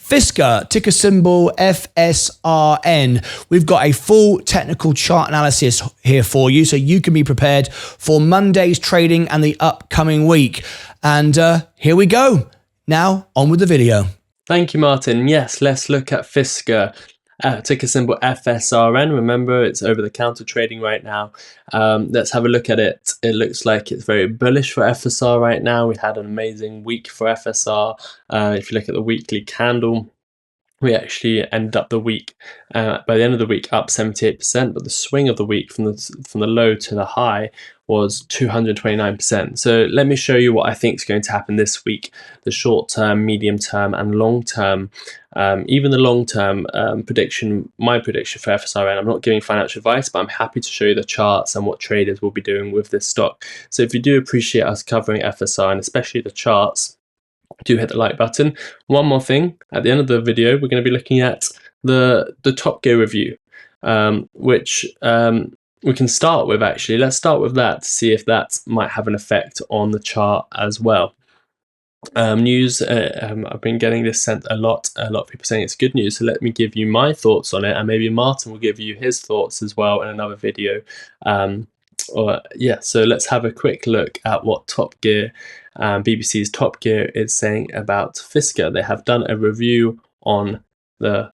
Fisker, ticker symbol FSRN. We've got a full technical chart analysis here for you so you can be prepared for Monday's trading and the upcoming week. And here we go. Now, on with the video. Thank you, Martin. Yes, let's look at Fisker. Ticker symbol FSRN. Remember, it's over-the-counter trading right now. Let's have a look at it. It looks like it's very bullish for FSR right now. We had an amazing week for FSR. If you look at the weekly candle, we actually ended up the week, by the end of the week, up 78%, but the swing of the week from the low to the high was 229%. So let me show you what I think is going to happen this week, the short term, medium term, and long term. Even the long term prediction, my prediction for FSRN, I'm not giving financial advice, but I'm happy to show you the charts and what traders will be doing with this stock. So if you do appreciate us covering FSR and especially the charts, do hit the like button. One more thing, at the end of the video, we're going to be looking at the Top Gear review, which we can start with actually. Let's start with that to see if that might have an effect on the chart as well. News, I've been getting this sent a lot of people saying it's good news, so let me give you my thoughts on it, and maybe Martin will give you his thoughts as well in another video. So let's have a quick look at what Top Gear, BBC's Top Gear, is saying about Fisker. They have done a review on the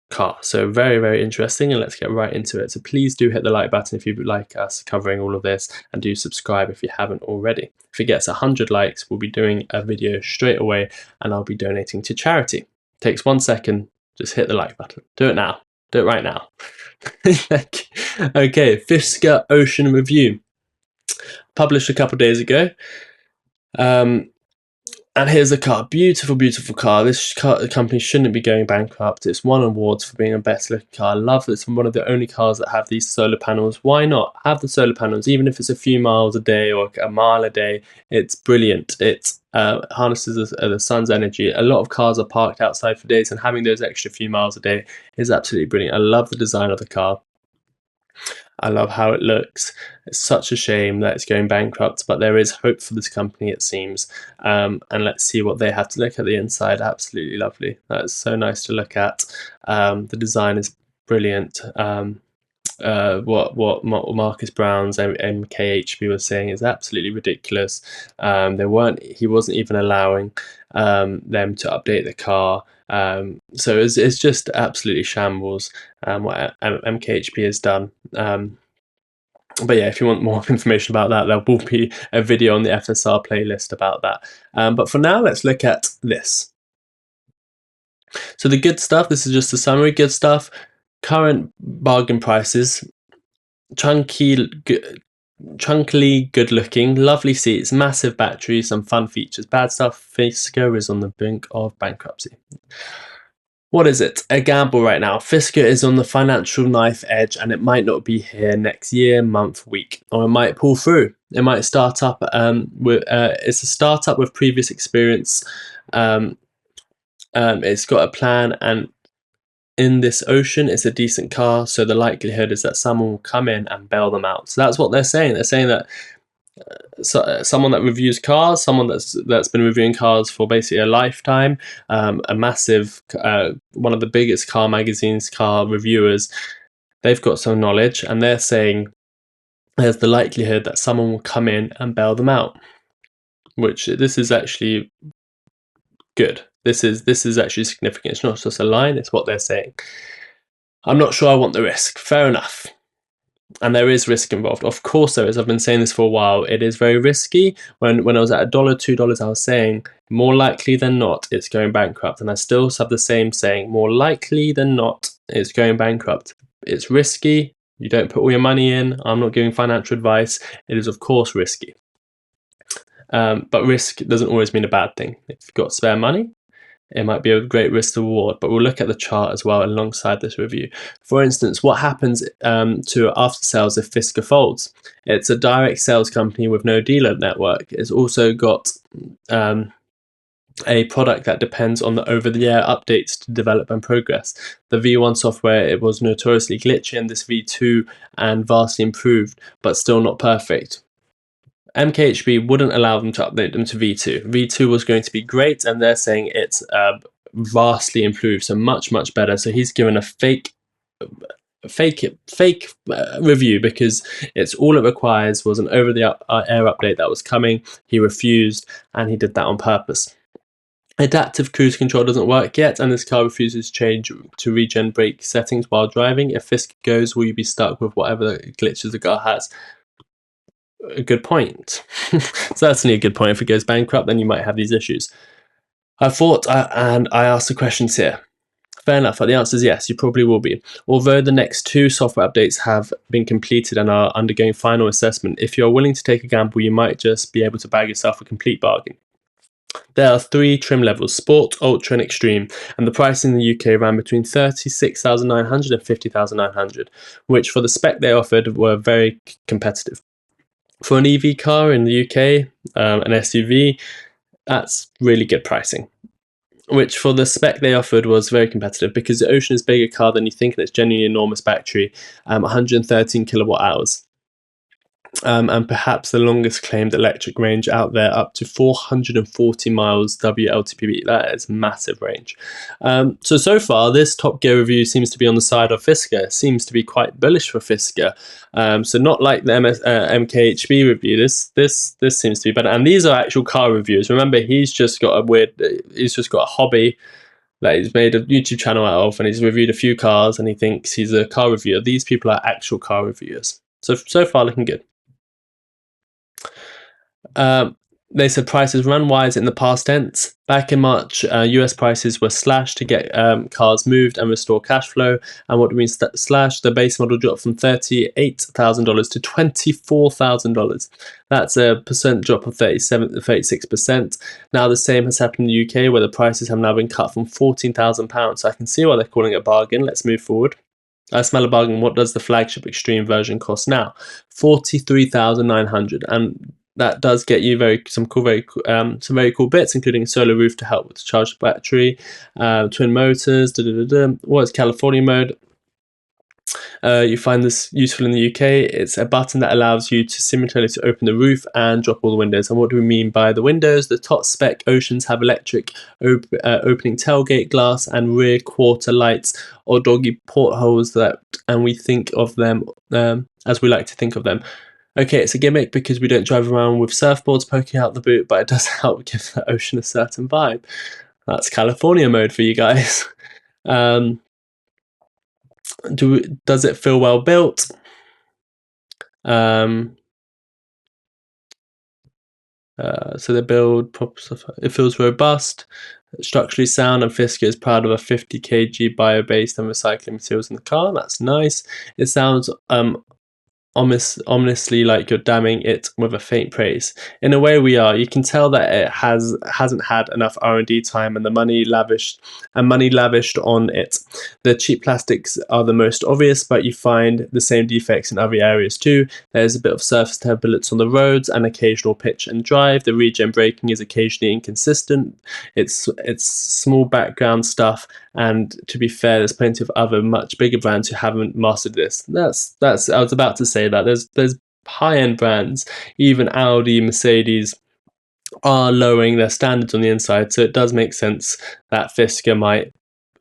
car, so very, very interesting, and let's get right into it. So please do hit the like button if you like us covering all of this, and do subscribe if you haven't already. If it gets 100 likes, we'll be doing a video straight away, and I'll be donating to charity. Takes 1 second, just hit the like button. Do it now. Do it right now. Okay, Fisker Ocean review, published a couple of days ago. And here's the car. Beautiful, beautiful car. This company shouldn't be going bankrupt. It's won awards for being a better looking car. I love that it's one of the only cars that have these solar panels. Why not have the solar panels, even if it's a few miles a day or a mile a day? It's brilliant. It harnesses the sun's energy. A lot of cars are parked outside for days, and having those extra few miles a day is absolutely brilliant. I love the design of the car. I love how it looks. It's such a shame that it's going bankrupt, but there is hope for this company, it seems. And let's see what they have to look at the inside. Absolutely lovely. That's so nice to look at. The design is brilliant. What Marcus Brown's MKHB was saying is absolutely ridiculous. He wasn't even allowing them to update the car. So it's just absolutely shambles what MKHP has done. But yeah, if you want more information about that, there will be a video on the FSR playlist about that. But for now, let's look at this. So the good stuff, this is just a summary. Good stuff, current bargain prices, chunkily good looking, lovely seats, massive battery, some fun features. Bad stuff, Fisker is on the brink of bankruptcy. What is it? A gamble right now. Fisker is on the financial knife edge, and it might not be here next year, month, week, or it might pull through. It might start up it's a startup with previous experience. It's got a plan, and in this Ocean, it's a decent car, so the likelihood is that someone will come in and bail them out. So that's what they're saying. They're saying that someone that reviews cars, someone that's been reviewing cars for basically a lifetime, a massive, one of the biggest car magazines, car reviewers, they've got some knowledge, and they're saying there's the likelihood that someone will come in and bail them out, which this is actually good. This is actually significant. It's not just a line, it's what they're saying. I'm not sure I want the risk. Fair enough. And there is risk involved. Of course there is. I've been saying this for a while. It is very risky. When I was at $1, $2, I was saying more likely than not it's going bankrupt. And I still have the same saying, more likely than not it's going bankrupt. It's risky. You don't put all your money in. I'm not giving financial advice. It is of course risky. But risk doesn't always mean a bad thing. If you've got spare money, it might be a great risk to reward, but we'll look at the chart as well alongside this review. For instance, what happens to after sales if Fisker folds? It's a direct sales company with no dealer network. It's also got a product that depends on the over-the-air updates to develop and progress. The V1 software, it was notoriously glitchy, and this V2 and vastly improved, but still not perfect. MKHB wouldn't allow them to update them to V2. V2 was going to be great, and they're saying it's vastly improved, so much better. So he's given a fake review, because it's all it requires was an over the air update that was coming. He refused, and he did that on purpose. Adaptive cruise control doesn't work yet, and this car refuses to change to regen brake settings while driving. If Fisker goes, will you be stuck with whatever glitches the car has? A good point. Certainly a good point. If it goes bankrupt, then you might have these issues. I asked the questions here. Fair enough. The answer is yes, you probably will be. Although the next 2 software updates have been completed and are undergoing final assessment, if you're willing to take a gamble, you might just be able to bag yourself a complete bargain. There are 3 trim levels: Sport, Ultra and Extreme, and the price in the UK ran between $36,900 and $50,900, which for the spec they offered were very competitive. For an EV car in the UK, an SUV, that's really good pricing. Which for the spec they offered was very competitive, because the Ocean is a bigger car than you think, and it's genuinely an enormous battery, 113 kilowatt hours. And perhaps the longest claimed electric range out there, up to 440 miles WLTP. That is massive range. So far, this Top Gear review seems to be on the side of Fisker. Seems to be quite bullish for Fisker. So not like the MKHB review. This seems to be better. And these are actual car reviews. Remember, he's just got a hobby that he's made a YouTube channel out of, and he's reviewed a few cars, and he thinks he's a car reviewer. These people are actual car reviewers. So far, looking good. They said prices run wise in the past tense. Back in March, US prices were slashed to get cars moved and restore cash flow. And what do we mean slashed? The base model dropped from $38,000 to $24,000. That's a percent drop of 36%. Now the same has happened in the UK, where the prices have now been cut from £14,000. So I can see why they're calling it a bargain. Let's move forward. I smell a bargain. What does the flagship Extreme version cost now? $43,900, and that does get you some very cool bits, including a solar roof to help with the charged battery, twin motors. What's California mode? You find this useful in the UK. It's a button that allows you to simultaneously open the roof and drop all the windows. And what do we mean by the windows? The top spec Oceans have electric opening tailgate glass and rear quarter lights, or doggy portholes, and we think of them as we like to think of them. Okay, it's a gimmick because we don't drive around with surfboards poking out the boot, but it does help give the Ocean a certain vibe. That's California mode for you guys. Does it feel well built? So the build, it feels robust, structurally sound, and Fisker is proud of a 50 kg bio-based and recycling materials in the car. That's nice. It sounds ominously like you're damning it with a faint praise. In a way, we are. You can tell that it hasn't had enough R&D time and money lavished on it. The cheap plastics are the most obvious, but you find the same defects in other areas too. There's a bit of surface turbulence on the roads and occasional pitch and drive. The regen braking is occasionally inconsistent. It's small background stuff, and to be fair, there's plenty of other much bigger brands who haven't mastered this. That's I was about to say that there's high-end brands, even Audi, Mercedes, are lowering their standards on the inside, so it does make sense that Fisker might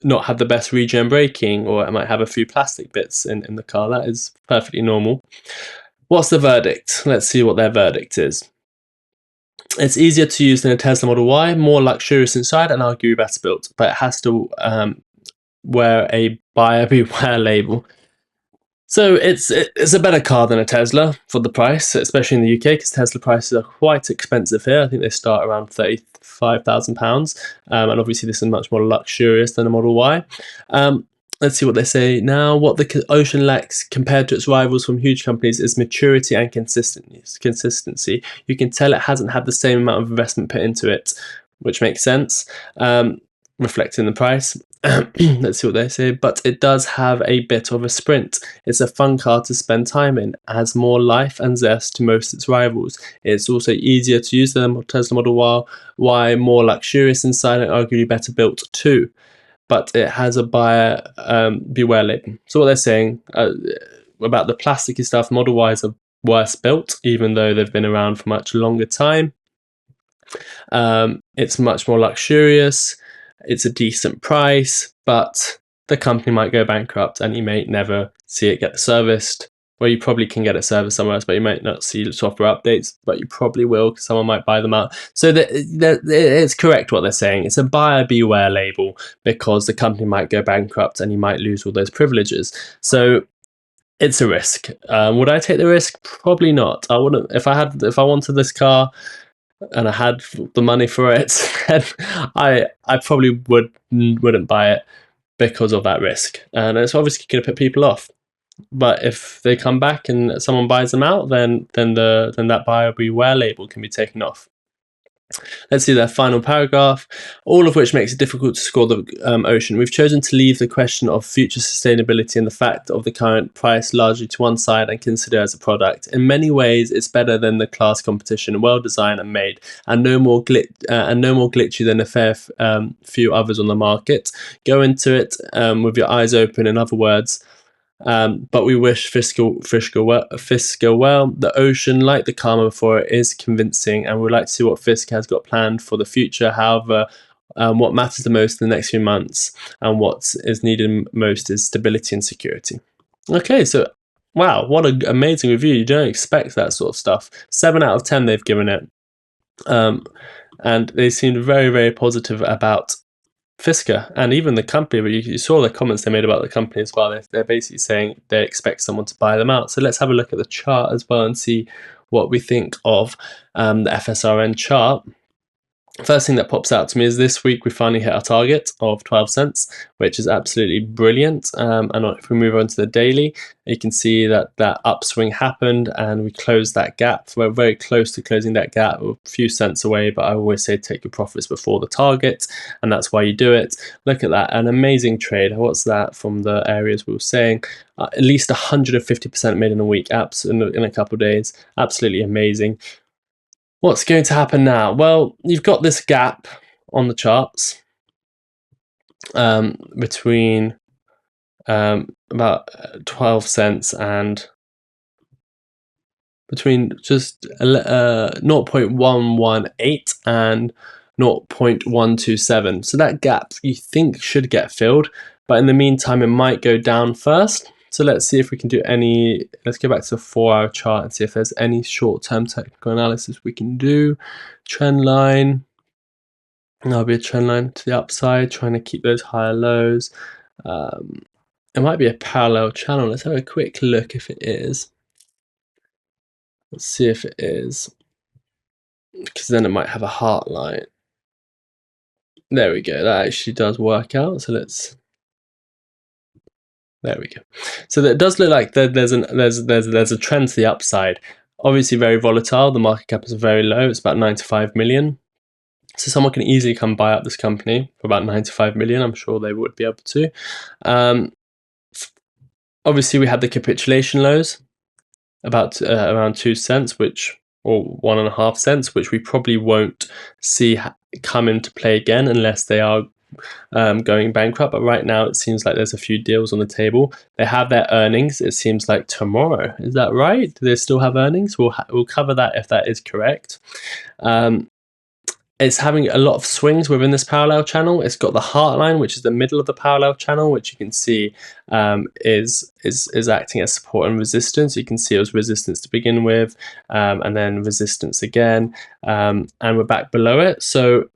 not have the best regen braking, or it might have a few plastic bits in the car. That is perfectly normal. What's the verdict? Let's see what their verdict is. It's easier to use than a Tesla Model Y, more luxurious inside, and arguably better built, but it has to wear a buyer beware label. So it's a better car than a Tesla for the price, especially in the UK, because Tesla prices are quite expensive here. I think they start around £35,000, and obviously this is much more luxurious than a Model Y. Let's see what they say now. What the Ocean lacks compared to its rivals from huge companies is maturity and consistency. You can tell it hasn't had the same amount of investment put into it, which makes sense, reflecting the price. Let's see what they say. But it does have a bit of a sprint. It's a fun car to spend time in. It has more life and zest to most of its rivals. It's also easier to use than the Tesla Model Y, more luxurious inside, and arguably better built too. But it has a buyer beware label. So what they're saying about the plasticky stuff, Model Ys are worse built, even though they've been around for much longer time. It's much more luxurious. it's a decent price, but the company might go bankrupt and you may never see it get serviced. Well, you probably can get it serviced somewhere else, but you might not see software updates, but you probably will because someone might buy them out. So it's correct what they're saying. It's a buyer beware label because the company might go bankrupt and you might lose all those privileges. So it's a risk. Would I take the risk? Probably not. I wouldn't. If I wanted this car and I had the money for it, then I probably wouldn't buy it because of that risk. And it's obviously going to put people off. But if they come back and someone buys them out, then that buyer beware label can be taken off. Let's see their final paragraph, all of which makes it difficult to score the Ocean. We've chosen to leave the question of future sustainability and the fact of the current price largely to one side and consider as a product. In many ways, it's better than the class competition, well designed and made, and no more glitchy than a fair few others on the market. Go into it with your eyes open. In other words. But we wish Fisker well. The Ocean, like the Karma before it, is convincing, and we'd like to see what Fisker has got planned for the future. However, what matters the most in the next few months and what is needed most is stability and security. Okay, so wow, what an amazing review. You don't expect that sort of stuff. 7 out of 10 they've given it. And they seemed very, very positive about Fisker and even the company, but you saw the comments they made about the company as well. They're basically saying they expect someone to buy them out. So let's have a look at the chart as well and see what we think of the FSRN chart. First thing that pops out to me is this week we finally hit our target of 12 cents, which is absolutely brilliant. And if we move on to the daily, you can see that upswing happened and we closed that gap. We're very close to closing that gap, a few cents away, but I always say take your profits before the target, and that's why you do it. Look at that, an amazing trade. What's that from the areas we were saying? At least 150% made in a week, in a couple of days. Absolutely amazing. What's going to happen now? Well, you've got this gap on the charts between about 12 cents and between just 0.118 and 0.127. So that gap you think should get filled, but in the meantime, it might go down first. So let's see if we can do let's go back to the 4-hour chart and see if there's any short-term technical analysis we can do. Trend line, there'll be a trend line to the upside, trying to keep those higher lows. It might be a parallel channel. Let's have a quick look if it is. Let's see if it is, because then it might have a heart line. There we go, that actually does work out. So there we go. So that does look like there's a trend to the upside. Obviously very volatile. The market cap is very low. It's about 95 million. So someone can easily come buy up this company for about 95 million. I'm sure they would be able to. Obviously we had the capitulation lows about around 2 cents, or 1.5 cents, which we probably won't see come into play again unless they are going bankrupt. But right now it seems like there's a few deals on the table. They have their earnings, it seems like tomorrow. Is that right? Do they still have earnings? We'll cover that if that is correct. It's having a lot of swings within this parallel channel. It's got the heart line, which is the middle of the parallel channel, which you can see is acting as support and resistance. You can see it was resistance to begin with, and then resistance again, and we're back below it. So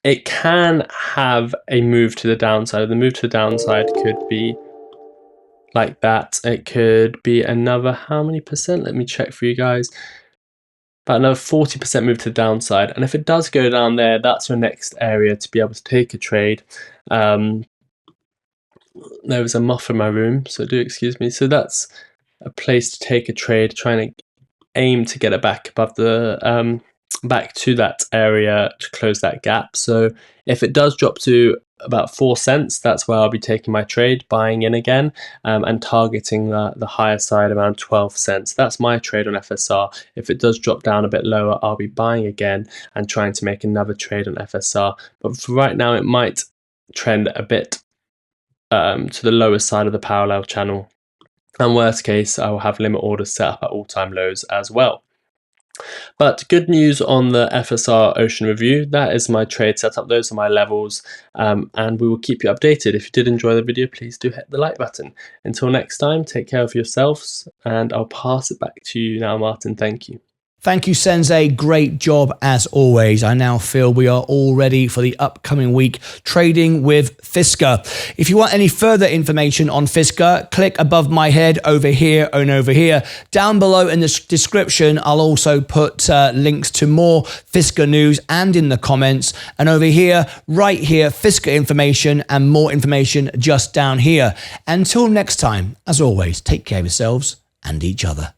it can have a move to the downside. The move to the downside could be like that. It could be another, how many percent? Let me check for you guys. About another 40% move to the downside. And if it does go down there, that's your next area to be able to take a trade. There was a moth in my room, so do excuse me. So that's a place to take a trade, trying to aim to get it back above the back to that area to close that gap. So if it does drop to about 4 cents, that's where I'll be taking my trade, buying in again, and targeting the higher side around 12 cents. That's my trade on FSR. If it does drop down a bit lower, I'll be buying again and trying to make another trade on FSR. But for right now, it might trend a bit to the lower side of the parallel channel. And worst case, I will have limit orders set up at all-time lows as well. But good news on the FSR Ocean review. That is my trade setup. Those are my levels, and we will keep you updated. If you did enjoy the video, please do hit the like button. Until next time, take care of yourselves, and I'll pass it back to you now, Martyn. Thank you. Thank you, Sensei. Great job as always. I now feel we are all ready for the upcoming week trading with Fisker. If you want any further information on Fisker, click above my head over here and over here. Down below in the description, I'll also put links to more Fisker news and in the comments. And over here, right here, Fisker information and more information just down here. Until next time, as always, take care of yourselves and each other.